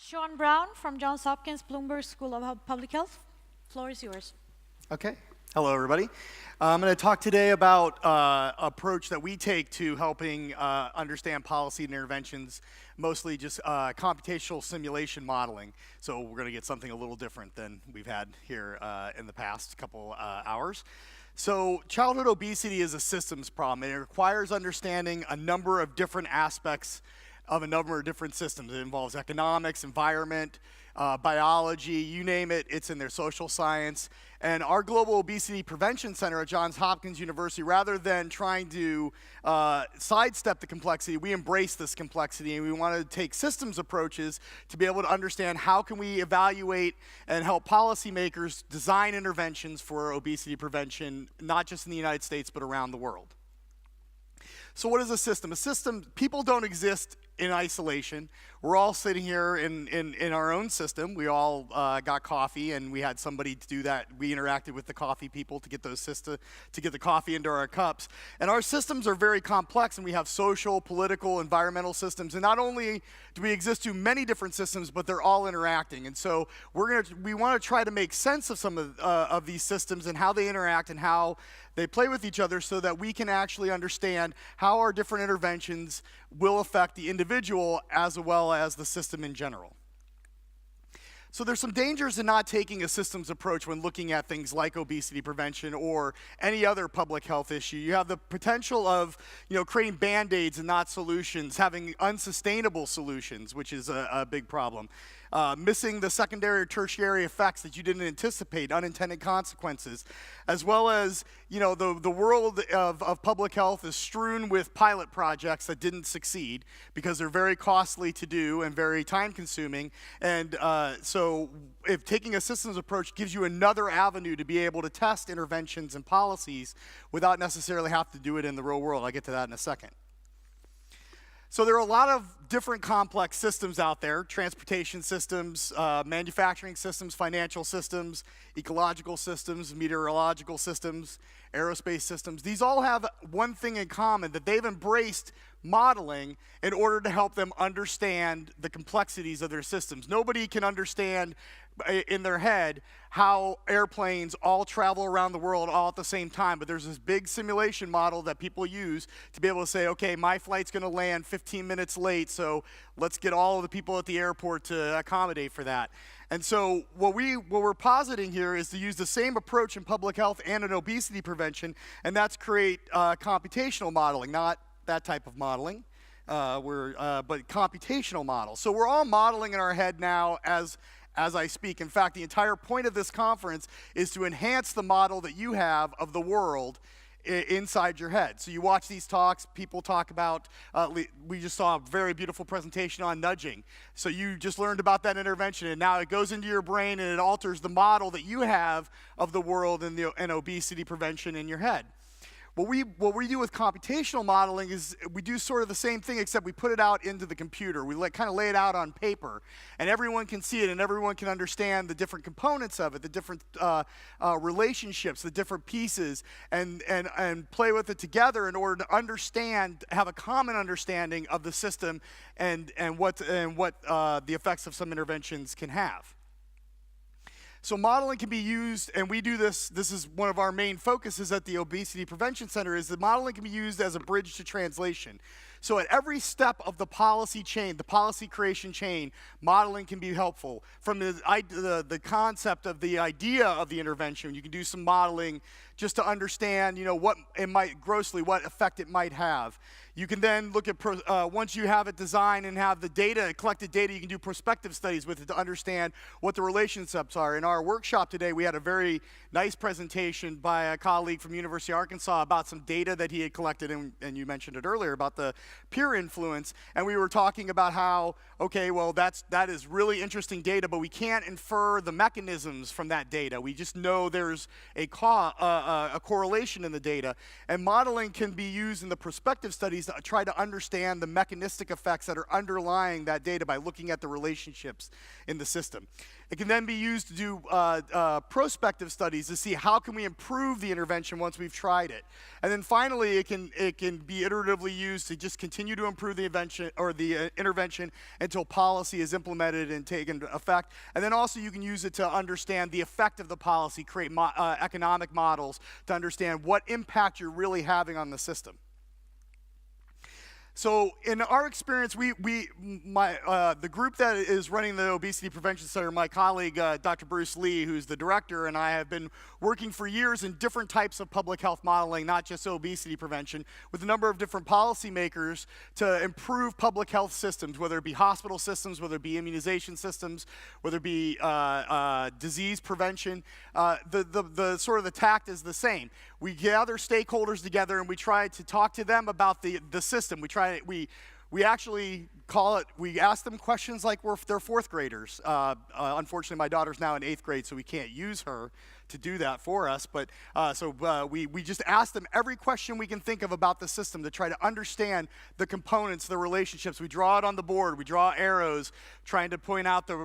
Shawn Brown from Johns Hopkins Bloomberg School of Public Health. Floor is yours. Okay. Hello, everybody. I'm going to talk today about an approach that we take to helping understand policy and interventions, mostly just computational simulation modeling. So we're going to get something a little different than we've had here in the past couple hours. So childhood obesity is a systems problem, and it requires understanding a number of different aspects of a number of different systems. It involves economics, environment, biology, you name it, it's in their social science. And our Global Obesity Prevention Center at Johns Hopkins University, rather than trying to sidestep the complexity, we embrace this complexity, and we want to take systems approaches to be able to understand how can we evaluate and help policymakers design interventions for obesity prevention, not just in the United States, but around the world. So what is a system? A system, people don't exist in isolation. We're all sitting here in our own system. We all got coffee, and we had somebody to do that. We interacted with the coffee people to get to get the coffee into our cups. And our systems are very complex, and we have social, political, environmental systems. And not only do we exist to many different systems, but they're all interacting. And so we want to try to make sense of some of these systems and how they interact and how they play with each other, so that we can actually understand how our different interventions will affect the individual as well as the system in general. So there's some dangers in not taking a systems approach when looking at things like obesity prevention or any other public health issue. You have the potential of, creating band-aids and not solutions, having unsustainable solutions, which is a big problem. Missing the secondary or tertiary effects that you didn't anticipate, unintended consequences, as well as, the world of public health is strewn with pilot projects that didn't succeed because they're very costly to do and very time-consuming. And so if taking a systems approach gives you another avenue to be able to test interventions and policies without necessarily have to do it in the real world. I'll get to that in a second. So there are a lot of different complex systems out there: transportation systems, manufacturing systems, financial systems, ecological systems, meteorological systems, aerospace systems. These all have one thing in common, that they've embraced modeling in order to help them understand the complexities of their systems. Nobody can understand in their head how airplanes all travel around the world all at the same time, but there's this big simulation model that people use to be able to say, okay, my flight's going to land 15 minutes late, so let's get all of the people at the airport to accommodate for that. And so what we're positing here is to use the same approach in public health and in obesity prevention, and that's create computational modeling, not that type of modeling, but computational models. So we're all modeling in our head now as I speak. In fact, the entire point of this conference is to enhance the model that you have of the world inside your head. So you watch these talks, people talk about, we just saw a very beautiful presentation on nudging. So you just learned about that intervention, and now it goes into your brain and it alters the model that you have of the world and obesity prevention in your head. What we do with computational modeling is we do sort of the same thing, except we put it out into the computer. We kind of lay it out on paper, and everyone can see it, and everyone can understand the different components of it, the different relationships, the different pieces, and play with it together in order to understand, have a common understanding of the system and what the effects of some interventions can have. So modeling can be used, and we do this is one of our main focuses at the Obesity Prevention Center, is that modeling can be used as a bridge to translation. So at every step of the policy chain, the policy creation chain, modeling can be helpful. From the concept of the idea of the intervention, you can do some modeling just to understand, what effect it might have. You can then look at, once you have it designed and have the data, collected data, you can do prospective studies with it to understand what the relationships are. In our workshop today, we had a very nice presentation by a colleague from University of Arkansas about some data that he had collected, and you mentioned it earlier, about the peer influence. And we were talking about how, okay, well, that is really interesting data, but we can't infer the mechanisms from that data. We just know there's a correlation in the data. And modeling can be used in the prospective studies to try to understand the mechanistic effects that are underlying that data by looking at the relationships in the system. It can then be used to do prospective studies to see how can we improve the intervention once we've tried it. And then finally, it can be iteratively used to just continue to improve the intervention until policy is implemented and taken effect. And then also you can use it to understand the effect of the policy, create economic models to understand what impact you're really having on the system. So in our experience, the group that is running the Obesity Prevention Center, my colleague, Dr. Bruce Lee, who's the director, and I have been working for years in different types of public health modeling, not just obesity prevention, with a number of different policymakers to improve public health systems, whether it be hospital systems, whether it be immunization systems, whether it be disease prevention. The sort of the tact is the same. We gather stakeholders together and we try to talk to them about the system. We actually call it, we ask them questions like they're fourth graders. Unfortunately, my daughter's now in 8th grade, so we can't use her to do that for us. But we just ask them every question we can think of about the system to try to understand the components, the relationships. We draw it on the board. We draw arrows trying to point out the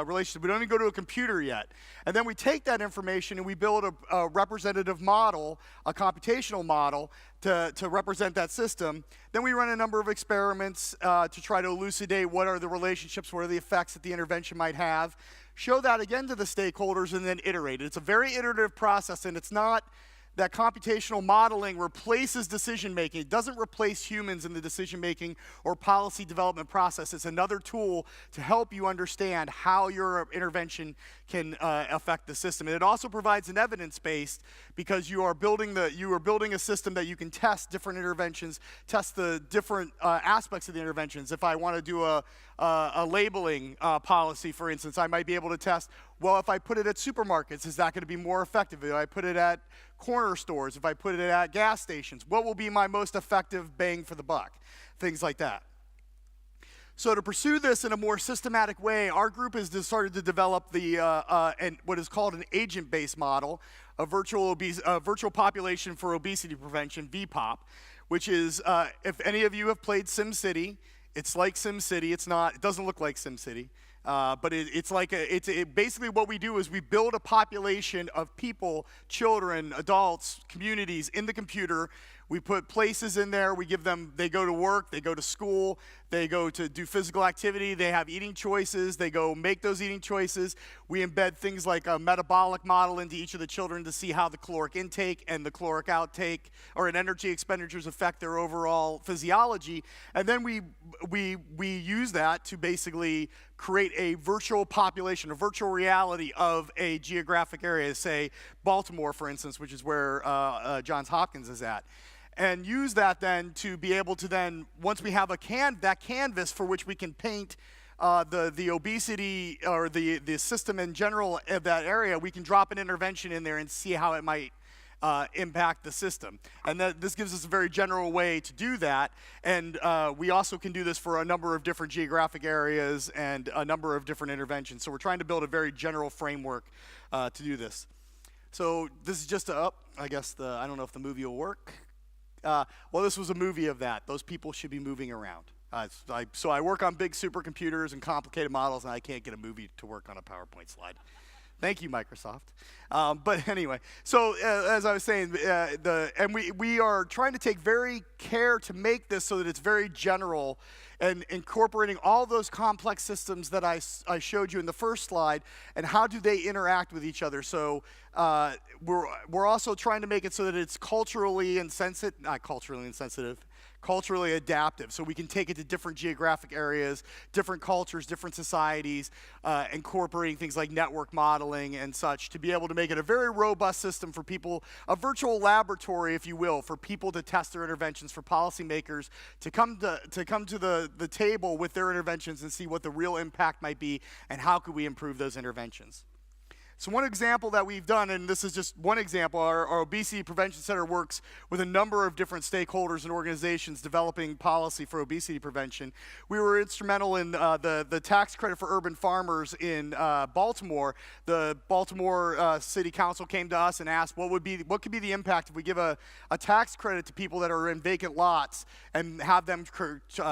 relationship. We don't even go to a computer yet. And then we take that information and we build a representative model, a computational model, to represent that system. Then we run a number of experiments to try to elucidate what are the relationships, what are the effects that the intervention might have. Show that again to the stakeholders and then iterate. It's a very iterative process, and it's not that computational modeling replaces decision making. It doesn't replace humans in the decision making or policy development process. It's another tool to help you understand how your intervention can affect the system. And it also provides an evidence-based, because you are building a system that you can test different interventions, test the different aspects of the interventions. If I want to do a labeling policy, for instance, I might be able to test, well, if I put it at supermarkets, is that going to be more effective? If I put it at corner stores, if I put it at gas stations, what will be my most effective bang for the buck? Things like that. So to pursue this in a more systematic way, our group has started to develop what is called an agent-based model, a virtual population for obesity prevention, VPOP, which is, if any of you have played SimCity, it's like SimCity. It doesn't look like SimCity. But basically what we do is we build a population of people, children, adults, communities in the computer. We put places in there. They go to work, they go to school, they go to do physical activity, they have eating choices, they go make those eating choices. We embed things like a metabolic model into each of the children to see how the caloric intake and the caloric outtake or energy expenditures affect their overall physiology. And then we use that to basically create a virtual population, a virtual reality of a geographic area, say Baltimore, for instance, which is where Johns Hopkins is at. And use that then to be able to then, once we have that canvas for which we can paint the obesity or the system in general of that area, we can drop an intervention in there and see how it might impact the system. And this gives us a very general way to do that. And we also can do this for a number of different geographic areas and a number of different interventions. So we're trying to build a very general framework to do this. So this is just I don't know if the movie will work. Well, this was a movie of that. Those people should be moving around. So I work on big supercomputers and complicated models, and I can't get a movie to work on a PowerPoint slide. Thank you, Microsoft. But anyway, so as I was saying, we are trying to take very care to make this so that it's very general and incorporating all those complex systems that I showed you in the first slide, and how do they interact with each other. So we're also trying to make it so that it's culturally adaptive, so we can take it to different geographic areas, different cultures, different societies, incorporating things like network modeling and such to be able to make it a very robust system for people, a virtual laboratory, if you will, for people to test their interventions, for policymakers to come to the table with their interventions and see what the real impact might be and how could we improve those interventions. So one example that we've done, and this is just one example, our Obesity Prevention Center works with a number of different stakeholders and organizations developing policy for obesity prevention. We were instrumental in the tax credit for urban farmers in Baltimore. The Baltimore City Council came to us and asked what could be the impact if we give a tax credit to people that are in vacant lots and have them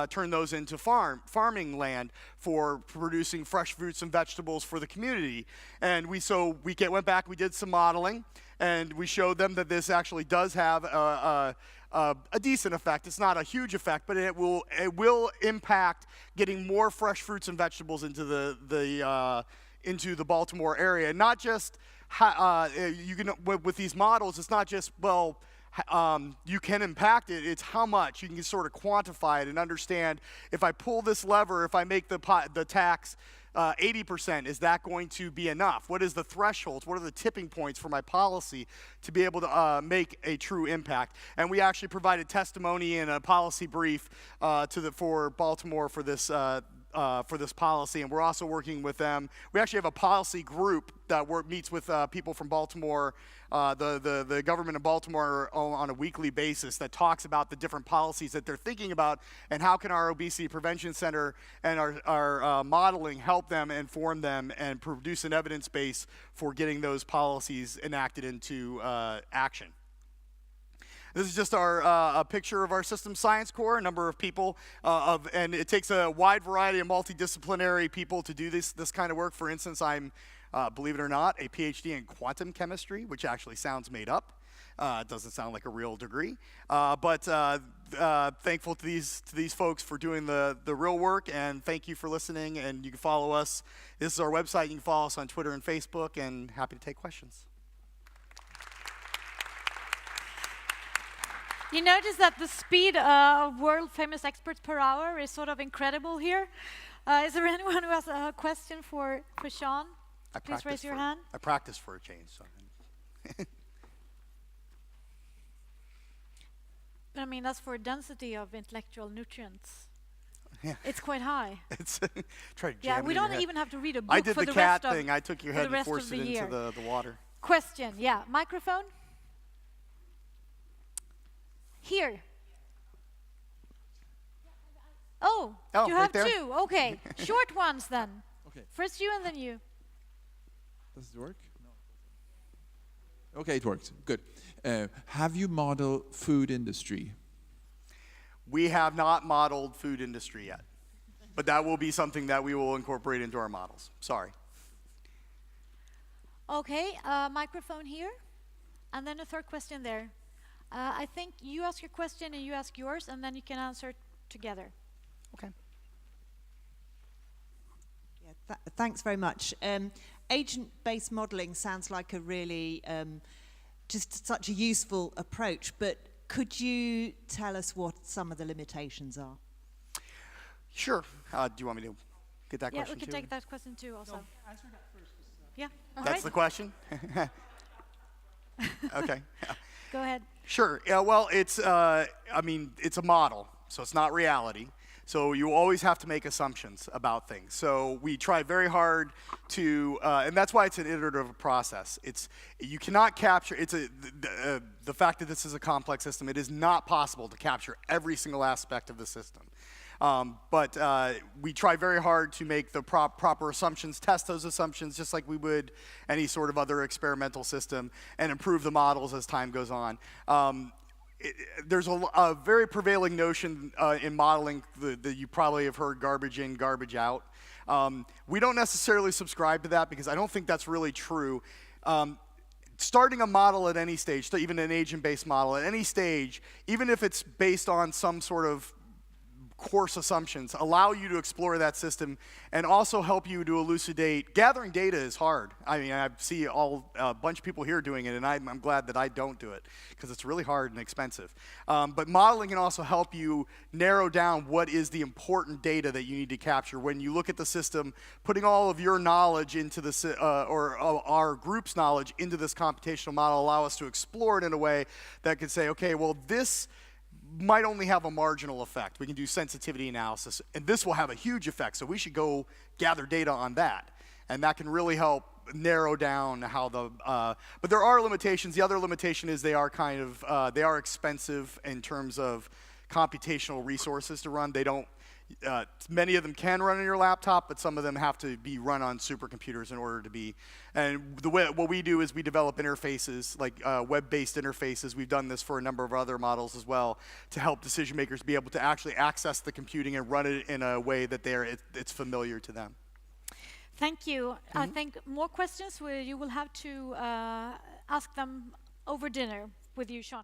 turn those into farming land for producing fresh fruits and vegetables for the community. And we went back, we did some modeling, and we showed them that this actually does have a decent effect. It's not a huge effect, but it will impact getting more fresh fruits and vegetables into the Baltimore area. Not just with these models, it's not just you can impact it, it's how much. You can sort of quantify it and understand, if I pull this lever, if I make the tax 80%, is that going to be enough? What is the thresholds? What are the tipping points for my policy to be able to make a true impact? And we actually provided testimony in a policy brief for Baltimore for this policy, and we're also working with them. We actually have a policy group that meets with people from Baltimore, the government of Baltimore, on a weekly basis, that talks about the different policies that they're thinking about and how can our Obesity Prevention Center and our modeling help them, inform them, and produce an evidence base for getting those policies enacted into action. This is just a picture of our system science core, a number of people, and it takes a wide variety of multidisciplinary people to do this kind of work. For instance, I'm, believe it or not, a PhD in quantum chemistry, which actually sounds made up. It doesn't sound like a real degree, but thankful to these folks for doing the real work, and thank you for listening. And you can follow us. This is our website. You can follow us on Twitter and Facebook, and happy to take questions. You notice that the speed of world-famous experts per hour is sort of incredible here. Is there anyone who has a question for Shawn? Please raise your hand. I practiced for a change. So. But I mean, that's for density of intellectual nutrients. Yeah. It's quite high. It's try to jam yeah, it we in your don't head. even have to read a book I did for the the cat rest of thing. I took your head and forced it into the water. Question, yeah. Microphone? Here. Oh, you right have there? two. Okay, short ones then. Okay. First you and then you. Does it work? No. Okay, it works. Good. Have you modeled food industry? We have not modeled food industry yet, but that will be something that we will incorporate into our models. Sorry. Okay, microphone here, and then a third question there. I think you ask your question and you ask yours, and then you can answer together. Okay. Yeah, thanks very much. Agent-based modeling sounds like a really, just such a useful approach, but could you tell us what some of the limitations are? Sure. Do you want me to get that question Yeah, we can too? take that question too also. No, answer that first. Yeah, all That's right. the question? Okay. Go ahead. Sure. Yeah, well, it's a model, so it's not reality. So you always have to make assumptions about things. So we try very hard to, and that's why it's an iterative process. You cannot capture, the fact that this is a complex system, it is not possible to capture every single aspect of the system. But we try very hard to make the proper assumptions, test those assumptions just like we would any sort of other experimental system, and improve the models as time goes on. There's a very prevailing notion in modeling that you probably have heard: garbage in, garbage out. We don't necessarily subscribe to that because I don't think that's really true. Starting a model at any stage, even an agent-based model at any stage, even if it's based on some sort of coarse assumptions, allow you to explore that system and also help you to elucidate. Gathering data is hard. I mean, I see a bunch of people here doing it, and I'm glad that I don't do it because it's really hard and expensive. But modeling can also help you narrow down what is the important data that you need to capture. When you look at the system, putting all of your knowledge into this, or our group's knowledge into this computational model, allow us to explore it in a way that could say, okay, well, this might only have a marginal effect. We can do sensitivity analysis, and this will have a huge effect, so we should go gather data on that. And that can really help narrow down how the, but there are limitations. The other limitation is they are kind of, they are expensive in terms of computational resources to run. They don't, many of them can run on your laptop, but some of them have to be run on supercomputers in order to be. And the way, what we do is we develop interfaces, like web-based interfaces. We've done this for a number of other models as well, to help decision makers be able to actually access the computing and run it in a way that it's familiar to them. Thank you. I think more questions, where you will have to ask them over dinner with you, Shawn.